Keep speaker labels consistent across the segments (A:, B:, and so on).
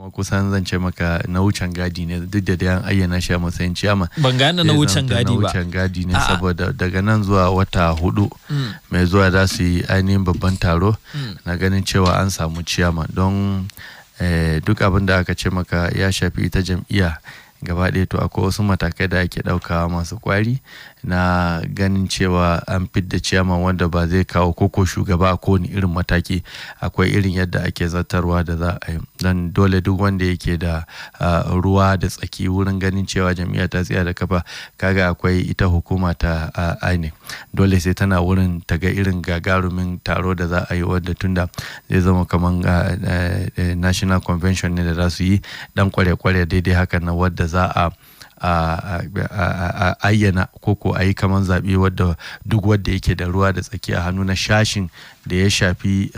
A: kuma kusan zan ce maka na wucin gadi ne, duk da dai an ayyana shi a matsayin ciyaman.
B: Ban gane na wucin gadi ba.
A: Na wucin gadi ne saboda daga nan zuwa wata 4 mai zuwa za su yi ainihin babban taro na ganin cewa an samu ciyaman, don duk abin da aka ce maka ya shafi ita jam'iyya gaba ɗaya, to akwai wasu matakai da ake ɗaukawa masu kwari na ganin cewa an fidda ciyaman wanda ba zai kawo koko shugaba a kowane irin mataki. Akwai irin yadda ake zartarwa da za a yi, dan dole duk wanda yake da ruwa da tsaki wurin ganin cewa jam'iyya ta tsaya da kafa, kaga akwai ita hukuma ta INEC, dole sai tana wurin ta ga irin gagarumin taro da za a yi, wanda tunda zai zama kaman national convention ne da za su yi dan kware-kware daidai hakan na wadda za a ayyana koko a yi kaman zaɓe wadda duk wadda yake da ruwa da tsaki a hannu na shashin da ya shafi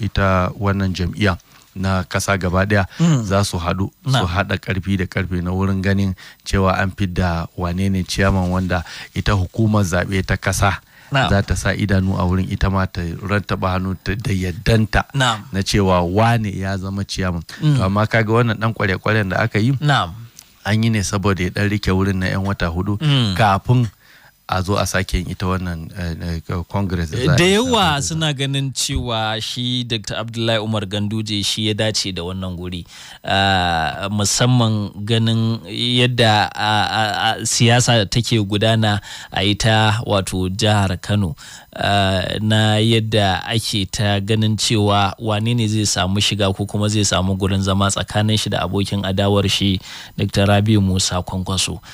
A: ita wannan jam'iyya na kasa gaba daya za su haɗu su haɗa ƙarfi da ƙarfe na wurin ganin cewa an fidda wane ne ciyaman wanda ita hukumar zaɓe ta kasa za ta sa idanu a wurin, ita ma ta rantaba hannu da yaddanta na cewa wane ya zama ciyaman. Amma kaga wannan dan kware-kwaren da aka yi an yi ne saboda ya dan rike wurin na 'yan wata 4 kafin a zo a sake yin ita wannan congress.
B: Da yawa suna ganin cewa shi Dr. Abdullahi Umar Ganduje shi ya dace da wannan guri, musamman ganin yadda siyasa take gudana a ita wato jihar Kano, na yadda ake ta ganin cewa wane ne zai samu shiga ko kuma zai samu gurin zama tsakanin shi da abokin adawar shi Dr. Rabiu Musa Kwankwaso.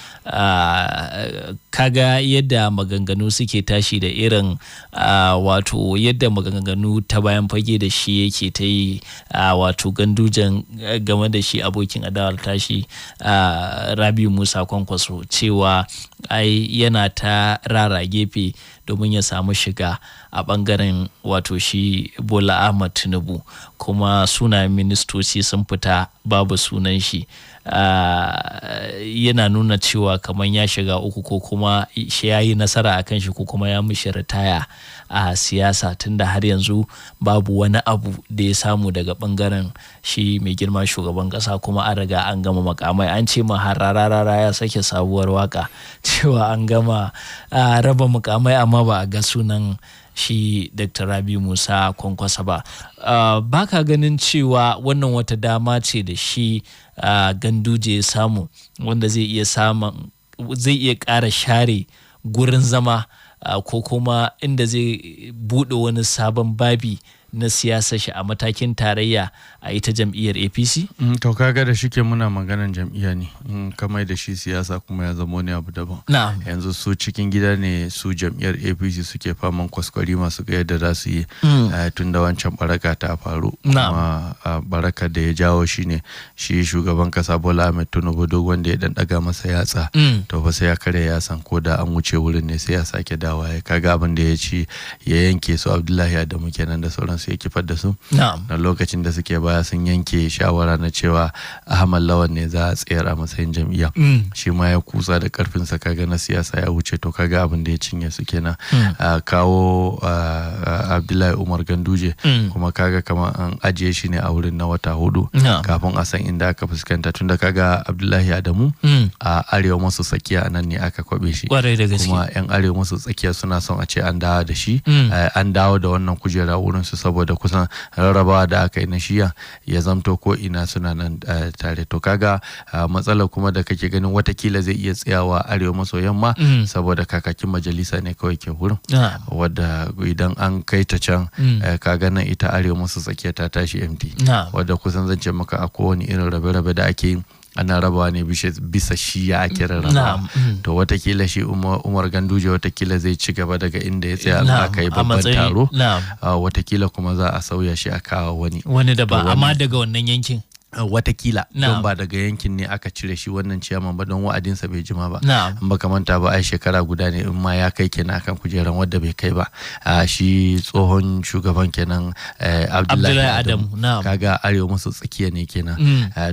B: Kaga yadda maganganu suke tashi da irin wato yadda maganganu ta bayan fage da shi yake ta yi wato Gandujen game da shi abokin adawar tashi Rabiu Musa Kwankwaso, cewa ai yana ta rara gefe domin ya samu shiga a bangaren wato shi Bola Ahmad Tinubu, kuma sunayen ministoci sun fita babu sunan shi. Yana nuna cewa kamar ya shiga uku, ko kuma shi ya yi nasara a kan shi, ko kuma ya mishi ritaya a siyasa, tunda har yanzu babu wani abu da ya samu daga bangaren shi mai girma shugaban kasa, kuma an riga an gama makamai. An ce ma har rarara ya sake sabuwar waka cewa an gama raba mukamai, amma ba a ga sunan shi Dr. Rabi Musa Kwankwasa ba. Baka ganin cewa wannan wata dama ce da shi Ganduje ya samu, wanda zai iya ƙara share gurin zama ko kuma inda zai buɗe wani sabon babi na siyasar shi a matakin tarayya a ita jam'iyyar APC?
A: To kaga da shike muna maganan jam'iyya ne, kamar da shi siyasa kuma ya zama wani abu daban. Yanzu su cikin gida ne su jam'iyyar APC suke faman kwaskwari masu ga yadda za su yi tun da wancan baraka ta faru. Kuma baraka da ya jawo shi ne shi shugaban kasa Bola Ahmed Tinubu, duk wanda ya dan daga masa yatsa to ba sai ya kare yatsan, ko da an wuce wurin ne sai ya sake dawa. Kaga abin da ya ci ya yanke su Abdullahi Adamu kenan da sauransu ya kifar da su. Na lokacin da suke baya sun yanke shawara na cewa Ahmad Lawan ne za a tsayar a matsayin jam'iyya. Shi ma ya kusa da karfinsa, kaga na siyasa ya wuce, to kaga abin da ya cinye su kenan. Kawo Abdullahi Umar Ganduje kuma kaga kamar an ajiye shi ne a wurin na wata 4 kafin a san inda aka fuskanta, tunda kaga Abdullahi Adamu a arewa maso tsakiya nan ne aka kwabe shi, kuma yan arewa maso tsakiya suna son a ce an dawo da shi, an dawo da wannan kujera wurin su, saboda kusan rarrabawa da aka yi na shiya ya zamto ko ina suna nan tare. To kaga matsalar kuma da kake ganin watakila zai iya tsayawa arewa maso yamma saboda kakakin majalisa ne kawai ke wurin, wadda idan an kai ta can kaga nan ita arewa maso tsakiya ta tashi MT, wadda kusan zan ce maka a kowane irin rabe-rabe da ake yi ana rabawa ne bisa shiya ake rarraba. To watakila shi Umar Ganduje watakila zai ci gaba daga inda ya tsaya aka yi babban taro, watakila kuma za a sauya shi a kawo wani
B: da ba amma daga wannan yankin
A: watakila don ba daga yankin ne aka cire shi wannan ciyaman ba, don wa'adinsa bai jima ba. In baka manta ba ai shekara guda ne in ma ya kai kenan akan kujeran wadda bai kai ba. Shi tsohon shugaban kenan Abdullahi Adamu kaga arewa maso tsakiya ne kenan.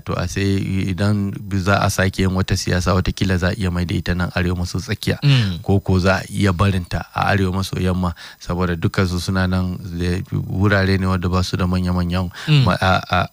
A: To a sai idan za a sake yin wata siyasa watakila za a iya mai da ita nan arewa maso tsakiya, ko za a iya barinta a arewa maso yamma, saboda dukkan su suna nan wurare ne wadda ba su da manya-manyan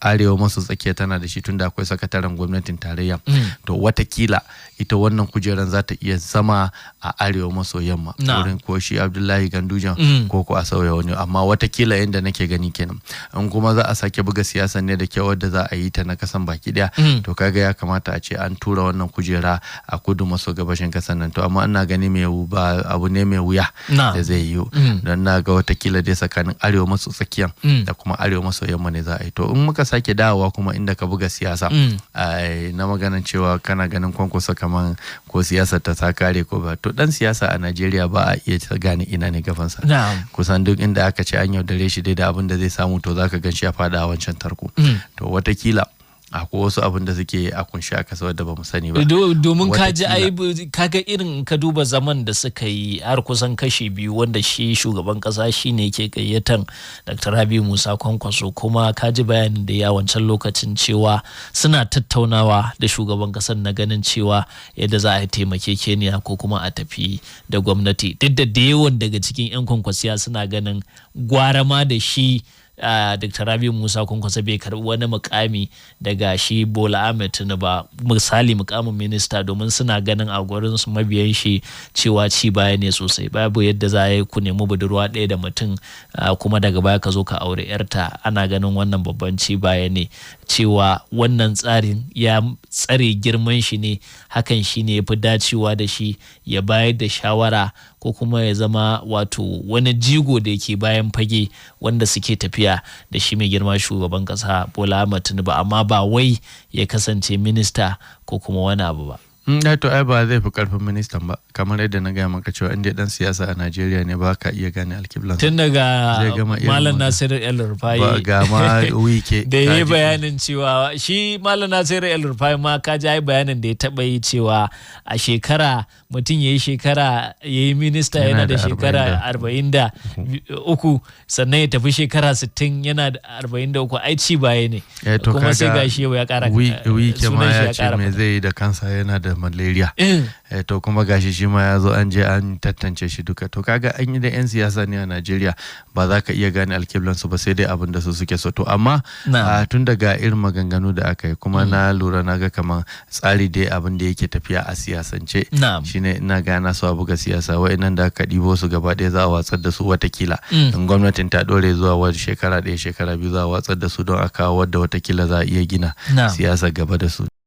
A: arewa maso tsakiya tana da shi tunda akwai sakataren gwamnatin tarayya to watakila ita wannan kujeran za ta iya zama a arewa maso yamma wurin ko shi Abdullahi Ganduje ko a sauya wani, amma watakila yadda nake gani kenan. In kuma za a sake buga siyasa ne da kyau wadda za a yi ta na kasan baki daya to kaga ya kamata a ce an tura wannan kujera a kudu maso gabashin kasan nan, to amma ina gani ba abu ne mai wuya da zai yi don na ga watakila dai tsakanin arewa maso tsakiya da kuma arewa maso yamma ne za a yi. To in muka sake dawowa kuma inda ka buga siyasa na maganan cewa kana ganin Kwankwaso kaman ko siyasar ta kare ko ba, to dan siyasa a Najeriya ba a iya gane ina ne gafansa. Kusan duk inda aka ce an yaudare shi dai da abin da zai samu to zaka gan shi ya fada a wancan tarko. To watakila akwai wasu abin da suke a kunshi a kasa wadda ba mu sani ba.
B: Domin kaga irin ka duba zaman da suka yi har kusan kashi biyu, wanda shi shugaban kasa shi ne ke gayyatan Dr. Rabi Musa Kwankwaso, kuma ka ji bayanin da ya wancan lokacin cewa suna tattaunawa da shugaban kasar na ganin cewa yadda za a taimake Kenya ko kuma a tafi da gwamnati, duk da yawan daga cikin 'yan kwankwasiya suna ganin gwara ma da shi Dr. Rabi Musa Kwankwaso bai karbi wani mukami daga shi Bola Ahmed Tinubu ba, misali mukamin minista, domin suna ganin a gurin su mabiyan shi cewa ci baya ne sosai. Babu yadda za a yi ku nemi budurwa ɗaya da mutum kuma daga baya ka zo ka aure yarta, ana ganin wannan babban ci baya ne, cewa wannan tsarin ya tsare girman shi ne, hakan shi ne ya fi dacewa da shi ya bayar da shawara ko kuma ya zama wato wani jigo da yake bayan fage wanda suke tafiya da shi mai girma shugaban kasa Bola Ahmed Tinubu, amma ba wai ya kasance minista ko kuma wani abu ba.
A: To ai ba zai fi karfin ministan ba, kamar yadda na gaya maka cewa inda dan siyasa a Najeriya ne ba ka iya gane alkiblan
B: tun daga Malam Nasiru El Rufai
A: ga ma wike
B: da ya yi bayanin cewa shi Malam Nasiru El Rufai ma ka ji bayanin da ya taba yi cewa a shekara mutum ya yi shekara ya yi minista yana da shekara 43 sannan ya tafi shekara 60 yana da 43, ai ci baya ne, kuma sai gashi ya kara
A: wike ma ya ce me zai yi da kansa yana da malaria to kuma gashi shi ma ya zo an je an tantance shi duka. To kaga an yi da 'yan siyasa ne a Najeriya ba za ka iya gane alkiblansu ba sai dai abin da su suke so. To amma tun daga irin maganganu da aka yi kuma na lura na ga kamar tsari dai abin da yake tafiya a siyasance shine ina gana su a buga siyasa wa'annan da aka ɗibo su gaba ɗaya za a watsar da su watakila in gwamnatin ta ɗore zuwa wata shekara ɗaya shekara biyu za a watsar da su don a kawo wadda watakila za a iya gina siyasa gaba da su.